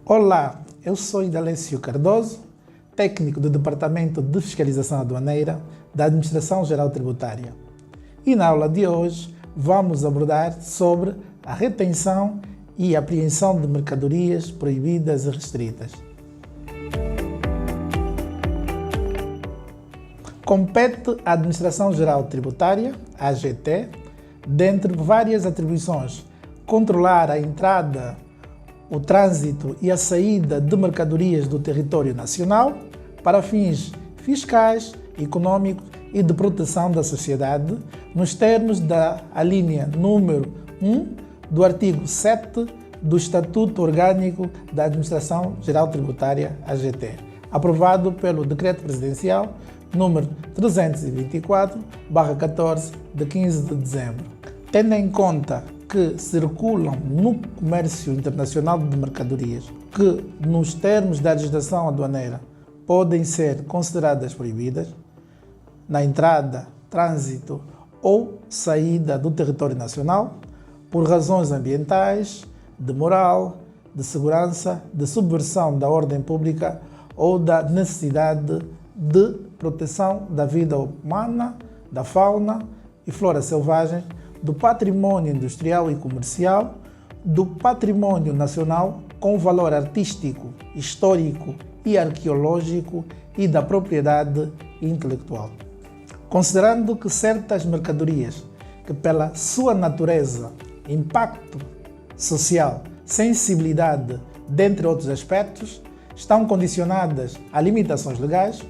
Olá, eu sou Idalécio Cardoso, técnico do Departamento de Fiscalização Aduaneira da Administração Geral Tributária. E na aula de hoje vamos abordar sobre a retenção e apreensão de mercadorias proibidas e restritas. Compete à Administração Geral Tributária, AGT, dentre várias atribuições, controlar a entrada, o trânsito e a saída de mercadorias do território nacional para fins fiscais, econômicos e de proteção da sociedade, nos termos da alínea número 1 do artigo 7 do Estatuto Orgânico da Administração Geral Tributária, AGT, aprovado pelo Decreto Presidencial número 324/14 de 15 de dezembro. Tendo em conta que circulam no comércio internacional de mercadorias que, nos termos da legislação aduaneira, podem ser consideradas proibidas na entrada, trânsito ou saída do território nacional, por razões ambientais, de moral, de segurança, de subversão da ordem pública ou da necessidade de proteção da vida humana, da fauna e flora selvagens, do patrimônio industrial e comercial, do patrimônio nacional com valor artístico, histórico e arqueológico e da propriedade intelectual. Considerando que certas mercadorias, que pela sua natureza, impacto social, sensibilidade, dentre outros aspectos, estão condicionadas a limitações legais,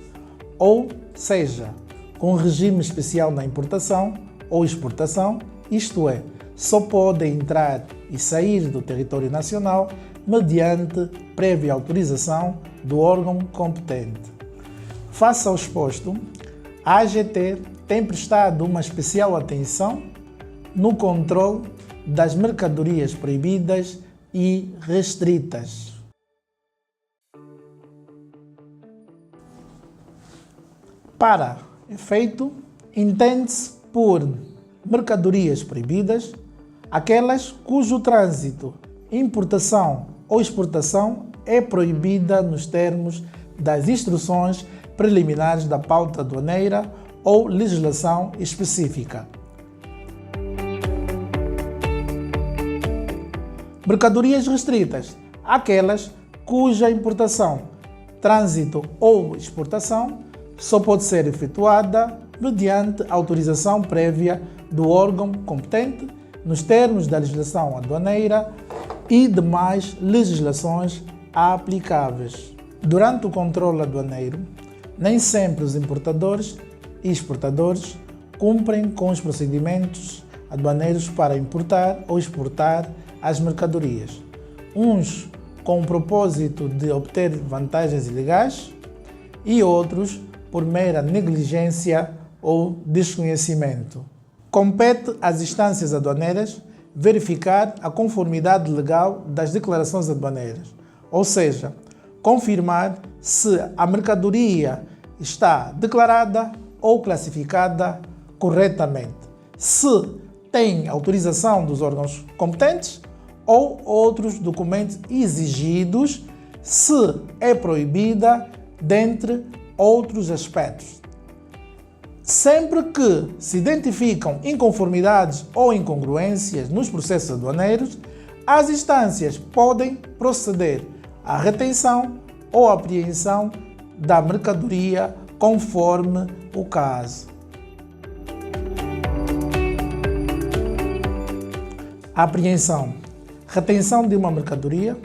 ou seja, com regime especial na importação ou exportação, isto é, só podem entrar e sair do território nacional mediante prévia autorização do órgão competente. Face ao exposto, a AGT tem prestado uma especial atenção no controle das mercadorias proibidas e restritas. Para efeito, entende-se por mercadorias proibidas aquelas cujo trânsito, importação ou exportação é proibida nos termos das instruções preliminares da pauta aduaneira ou legislação específica. Mercadorias restritas, aquelas cuja importação, trânsito ou exportação só pode ser efetuada mediante autorização prévia do órgão competente nos termos da legislação aduaneira e demais legislações aplicáveis. Durante o controle aduaneiro, nem sempre os importadores e exportadores cumprem com os procedimentos aduaneiros para importar ou exportar as mercadorias, uns com o propósito de obter vantagens ilegais e outros por mera negligência ou desconhecimento. Compete às instâncias aduaneiras verificar a conformidade legal das declarações aduaneiras, ou seja, confirmar se a mercadoria está declarada ou classificada corretamente, se tem autorização dos órgãos competentes ou outros documentos exigidos, se é proibida, dentre outros aspectos. Sempre que se identificam inconformidades ou incongruências nos processos aduaneiros, as instâncias podem proceder à retenção ou apreensão da mercadoria conforme o caso. Apreensão: retenção de uma mercadoria,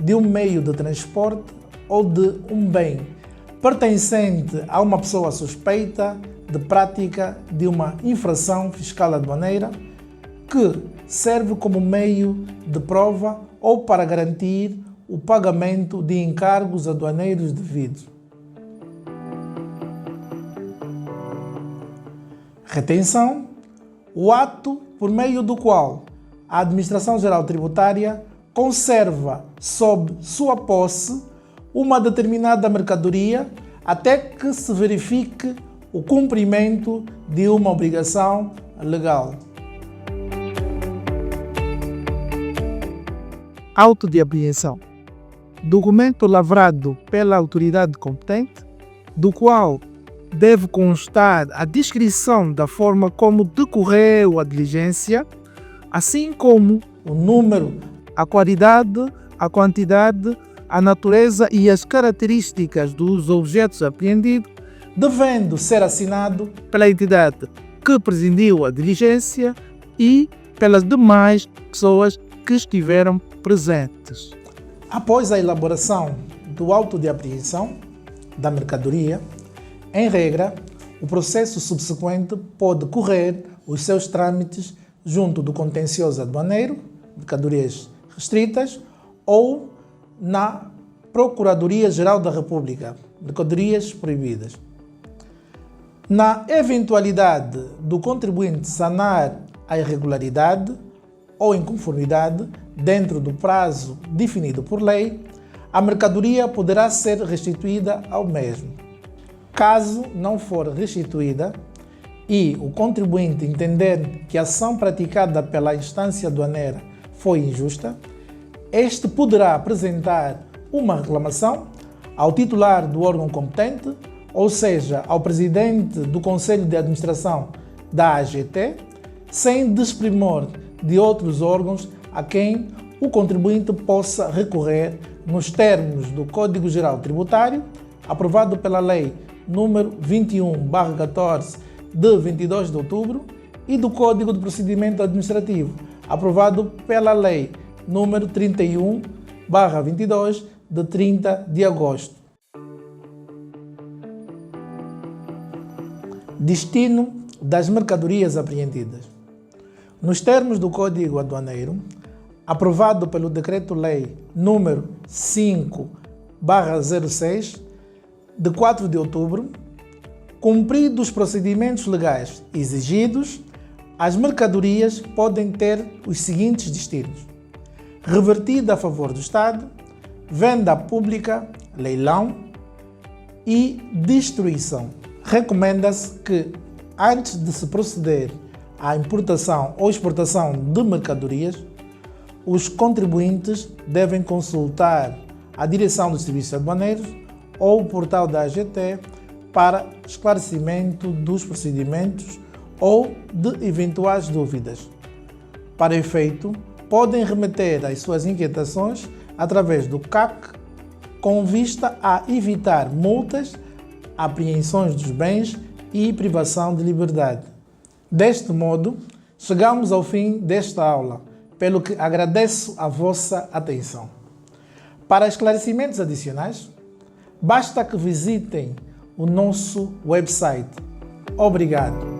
de um meio de transporte ou de um bem pertencente a uma pessoa suspeita de prática de uma infração fiscal aduaneira que serve como meio de prova ou para garantir o pagamento de encargos aduaneiros devidos. Retenção: o ato por meio do qual a Administração Geral Tributária conserva sob sua posse uma determinada mercadoria até que se verifique o cumprimento de uma obrigação legal. Auto de apreensão. documento lavrado pela autoridade competente, do qual deve constar a descrição da forma como decorreu a diligência, assim como o número, a qualidade, a quantidade, a natureza e as características dos objetos apreendidos, devendo ser assinado pela entidade que presidiu a diligência e pelas demais pessoas que estiveram presentes. Após a elaboração do auto de apreensão da mercadoria, em regra, o processo subsequente pode correr os seus trâmites junto do contencioso aduaneiro, mercadorias restritas, ou na Procuradoria-Geral da República, mercadorias proibidas. Na eventualidade do contribuinte sanar a irregularidade ou inconformidade dentro do prazo definido por lei, a mercadoria poderá ser restituída ao mesmo. Caso não for restituída e o contribuinte entender que a ação praticada pela instância aduaneira foi injusta, este poderá apresentar uma reclamação ao titular do órgão competente, ou seja, ao presidente do Conselho de Administração da AGT, sem desprimor de outros órgãos a quem o contribuinte possa recorrer nos termos do Código Geral Tributário, aprovado pela Lei número 21/14 de 22 de outubro e do Código de Procedimento Administrativo, aprovado pela Lei número 31/22 de 30 de agosto. Destino das mercadorias apreendidas. Nos termos do Código Aduaneiro, aprovado pelo Decreto-Lei número 5/06 de 4 de outubro, cumpridos os procedimentos legais exigidos, as mercadorias podem ter os seguintes destinos: revertida a favor do Estado, venda pública, leilão e destruição. Recomenda-se que, antes de se proceder à importação ou exportação de mercadorias, os contribuintes devem consultar a Direção dos Serviços Aduaneiros ou o portal da AGT para esclarecimento dos procedimentos ou de eventuais dúvidas. Para efeito, podem remeter as suas inquietações através do CAC, com vista a evitar multas, apreensões dos bens e privação de liberdade. Deste modo, chegamos ao fim desta aula, pelo que agradeço a vossa atenção. Para esclarecimentos adicionais, basta que visitem o nosso website. Obrigado.